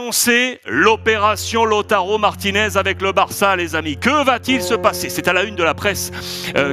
Annoncé l'opération Lautaro Martinez avec le Barça, les amis. Que va-t-il se passer? C'est à la une de la presse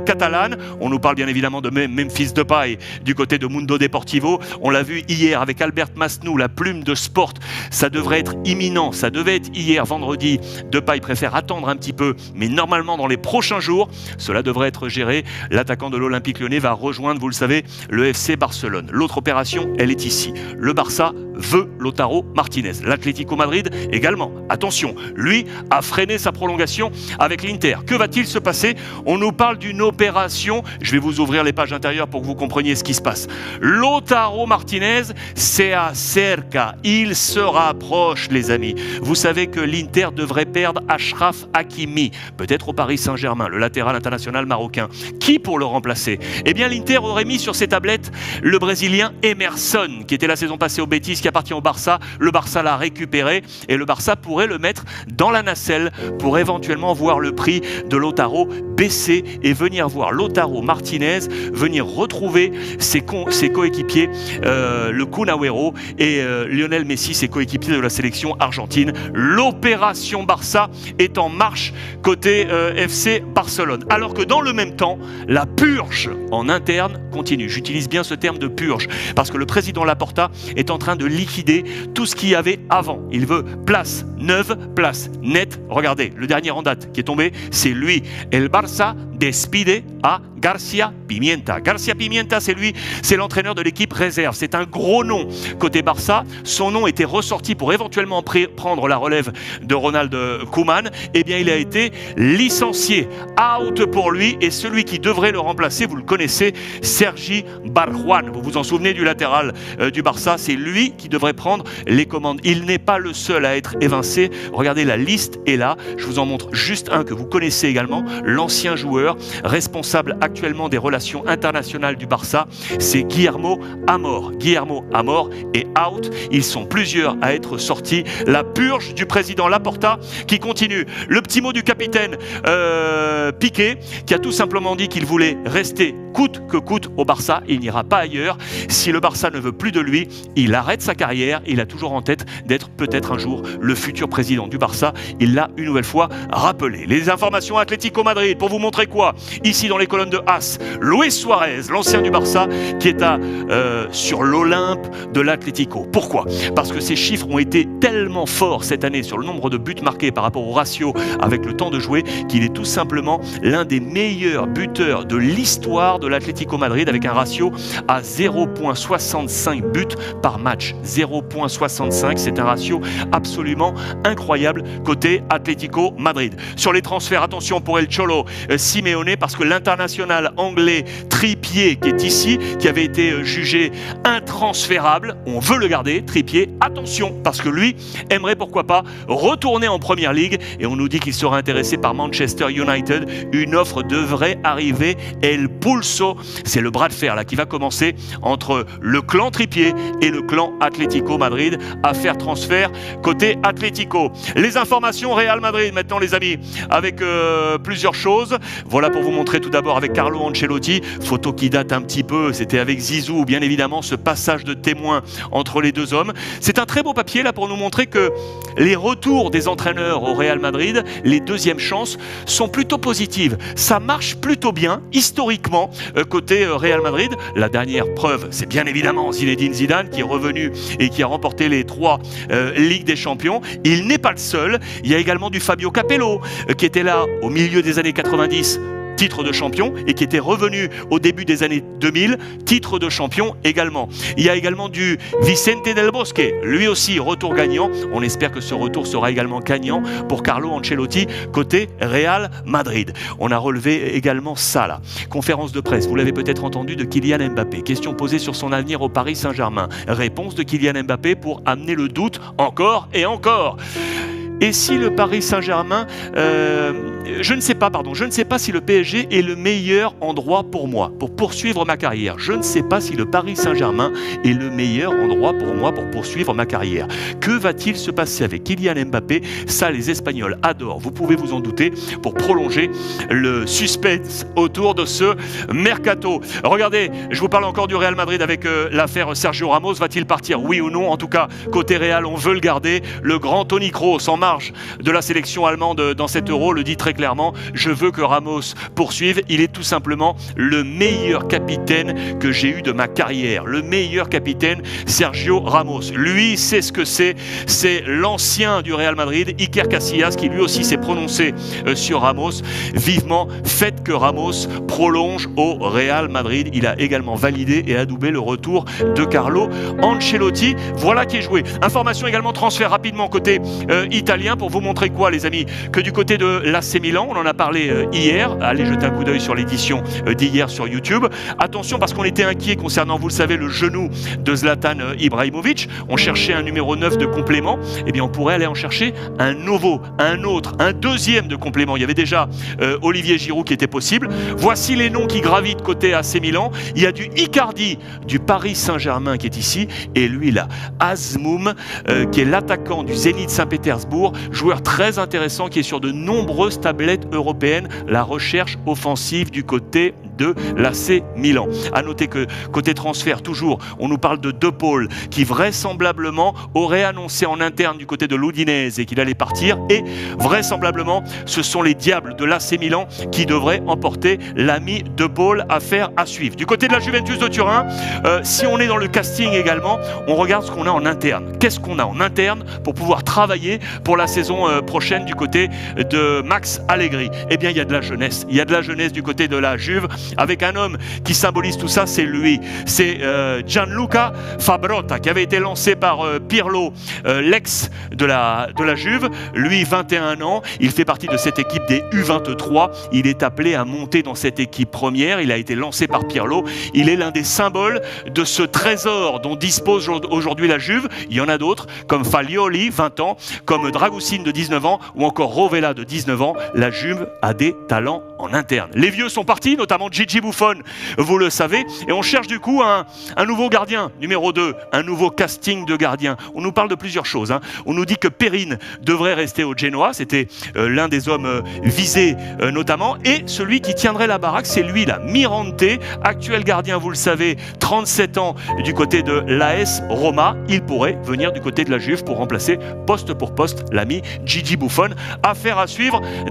catalane. On nous parle bien évidemment de Memphis Depay du côté de Mundo Deportivo. On l'a vu hier avec Albert Masnou, la plume de Sport. Ça devrait être imminent. Ça devait être hier, vendredi. Depay préfère attendre un petit peu, mais normalement dans les prochains jours, cela devrait être géré. L'attaquant de l'Olympique Lyonnais va rejoindre, vous le savez, le FC Barcelone. L'autre opération, elle est ici. Le Barça veut Lautaro Martinez. L'Atlético Madrid également. Attention, lui a freiné sa prolongation avec l'Inter. Que va-t-il se passer? On nous parle d'une opération. Je vais vous ouvrir les pages intérieures pour que vous compreniez ce qui se passe. Lautaro Martinez, c'est à cerca. Il se rapproche, les amis. Vous savez que l'Inter devrait perdre Achraf Hakimi, peut-être au Paris Saint-Germain, le latéral international marocain. Qui pour le remplacer? Eh bien, l'Inter aurait mis sur ses tablettes le Brésilien Emerson, qui était la saison passée au Betis, qui appartient au Barça. Le Barça l'a récupéré et le Barça pourrait le mettre dans la nacelle pour éventuellement voir le prix de Lautaro baisser et venir voir Lautaro Martinez venir retrouver ses coéquipiers, le Kun Agüero et Lionel Messi, ses coéquipiers de la sélection argentine. L'opération Barça est en marche côté FC Barcelone. Alors que dans le même temps, la purge en interne continue. J'utilise bien ce terme de purge parce que le président Laporta est en train de liquider tout ce qu'il y avait avant. Il veut place neuve, place nette. Regardez, le dernier en date qui est tombé, c'est lui. El Barça despide à García Pimienta. García Pimienta, c'est lui, c'est l'entraîneur de l'équipe réserve. C'est un gros nom côté Barça. Son nom était ressorti pour éventuellement prendre la relève de Ronald Koeman. Eh bien, il a été licencié. Out pour lui. Et celui qui devrait le remplacer, vous le connaissez, Sergi Barjuan. Vous vous en souvenez du latéral du Barça. C'est lui qui devrait prendre les commandes. Il n'est pas le seul à être évincé. Regardez, la liste est là. Je vous en montre juste un que vous connaissez également. L'ancien joueur responsable actuellement des relations internationales du Barça, c'est Guillermo Amor. Guillermo Amor est out. Ils sont plusieurs à être sortis. La purge du président Laporta qui continue. Le petit mot du capitaine Piqué, qui a tout simplement dit qu'il voulait rester coûte que coûte au Barça. Il n'ira pas ailleurs. Si le Barça ne veut plus de lui, il arrête sa carrière. Il a toujours en tête d'être peut-être un jour le futur président du Barça. Il l'a une nouvelle fois rappelé. Les informations Atlético Madrid pour vous montrer quoi? Ici dans les colonnes de As, Luis Suarez, l'ancien du Barça, qui est sur l'Olympe de l'Atlético. Pourquoi? Parce que ces chiffres ont été tellement forts cette année sur le nombre de buts marqués par rapport au ratio avec le temps de jouer qu'il est tout simplement l'un des meilleurs buteurs de l'histoire de l'Atlético Madrid avec un ratio à 0,65 buts par match. 0,65, c'est un ratio absolument incroyable côté Atlético Madrid. Sur les transferts, attention pour El Cholo Simeone, parce que l'international anglais Trippier qui est ici, qui avait été jugé intransférable, on veut le garder, Trippier, attention, parce que lui aimerait pourquoi pas retourner en Première Ligue et on nous dit qu'il sera intéressé par Manchester United. Une offre devrait arriver, El Pulso, c'est le bras de fer là qui va commencer entre le clan Trippier et le clan Atlético Madrid à faire transfert côté Atlético. Les informations Real Madrid maintenant les amis, avec plusieurs choses. Voilà pour vous montrer tout d'abord avec Carlo Ancelotti, photo qui date un petit peu, c'était avec Zizou, bien évidemment ce passage de témoin entre les deux hommes. C'est un très beau papier là pour nous montrer que les retours des entraîneurs au Real Madrid, les deuxièmes chances, sont plutôt positives. Ça marche plutôt bien, historiquement, côté Real Madrid. La dernière preuve, c'est bien évidemment Zinedine Zidane qui est revenu et qui a remporté les 3 Ligues des Champions. Il n'est pas le seul, il y a également du Fabio Capello qui était là au milieu des années 90, titre de champion, et qui était revenu au début des années 2000, titre de champion également. Il y a également du Vicente Del Bosque, lui aussi retour gagnant. On espère que ce retour sera également gagnant pour Carlo Ancelotti côté Real Madrid. On a relevé également ça là. Conférence de presse, vous l'avez peut-être entendu, de Kylian Mbappé. Question posée sur son avenir au Paris Saint-Germain. Réponse de Kylian Mbappé pour amener le doute encore et encore. Et si le Paris Saint-Germain je ne sais pas si le PSG est le meilleur endroit pour moi, pour poursuivre ma carrière. Je ne sais pas si le Paris Saint-Germain est le meilleur endroit pour moi pour poursuivre ma carrière. Que va-t-il se passer avec Kylian Mbappé? Ça, les Espagnols adorent, vous pouvez vous en douter, pour prolonger le suspense autour de ce mercato. Regardez, je vous parle encore du Real Madrid avec l'affaire Sergio Ramos. Va-t-il partir, oui ou non? En tout cas, côté Real, on veut le garder. Le grand Toni Kroos, en marge de la sélection allemande dans cet Euro, le dit très clairement: je veux que Ramos poursuive. Il est tout simplement le meilleur capitaine que j'ai eu de ma carrière. Le meilleur capitaine, Sergio Ramos. Lui, c'est ce que c'est. C'est l'ancien du Real Madrid, Iker Casillas, qui lui aussi s'est prononcé sur Ramos. Vivement, faites que Ramos prolonge au Real Madrid. Il a également validé et adoubé le retour de Carlo Ancelotti. Voilà qui est joué. Information également, transfert rapidement côté italien, pour vous montrer quoi, les amis? Que du côté de l'AC Milan, on en a parlé hier. Allez jeter un coup d'œil sur l'édition d'hier sur YouTube. Attention, parce qu'on était inquiet concernant, vous le savez, le genou de Zlatan Ibrahimovic. On cherchait un numéro 9 de complément. Eh bien, on pourrait aller en chercher un nouveau, un autre, un deuxième de complément. Il y avait déjà Olivier Giroud qui était possible. Voici les noms qui gravitent côté AC Milan. Il y a du Icardi du Paris Saint-Germain qui est ici, et lui là, Azmoum, qui est l'attaquant du Zénith Saint-Pétersbourg, joueur très intéressant qui est sur de nombreuses tablettes européennes. La recherche offensive du côté de l'AC Milan. À noter que côté transfert, toujours, on nous parle de De Paul, qui vraisemblablement aurait annoncé en interne du côté de l'Udinese qu'il allait partir, et vraisemblablement ce sont les Diables de l'AC Milan qui devraient emporter l'ami De Paul. Affaire à suivre. Du côté de la Juventus de Turin, si on est dans le casting également, on regarde ce qu'on a en interne. Qu'est-ce qu'on a en interne pour pouvoir travailler pour la saison prochaine du côté de Max Allegri? Eh bien, il y a de la jeunesse. Il y a de la jeunesse du côté de la Juve, avec un homme qui symbolise tout ça, c'est lui. C'est Gianluca Fabrotta, qui avait été lancé par Pirlo, l'ex de la Juve. Lui, 21 ans, il fait partie de cette équipe des U23. Il est appelé à monter dans cette équipe première. Il a été lancé par Pirlo. Il est l'un des symboles de ce trésor dont dispose aujourd'hui la Juve. Il y en a d'autres, comme Fagioli, 20 ans, comme Dragusin de 19 ans, ou encore Rovella de 19 ans. La Juve a des talents en interne. Les vieux sont partis, notamment Gigi Buffon, vous le savez, et on cherche du coup un nouveau gardien, numéro 2, un nouveau casting de gardien. On nous parle de plusieurs choses. On nous dit que Perrine devrait rester au Genoa, c'était l'un des hommes visés notamment, et celui qui tiendrait la baraque, c'est lui là, Mirante, actuel gardien, vous le savez, 37 ans du côté de l'AS Roma. Il pourrait venir du côté de la Juve pour remplacer poste pour poste l'ami Gigi Buffon. Affaire à suivre.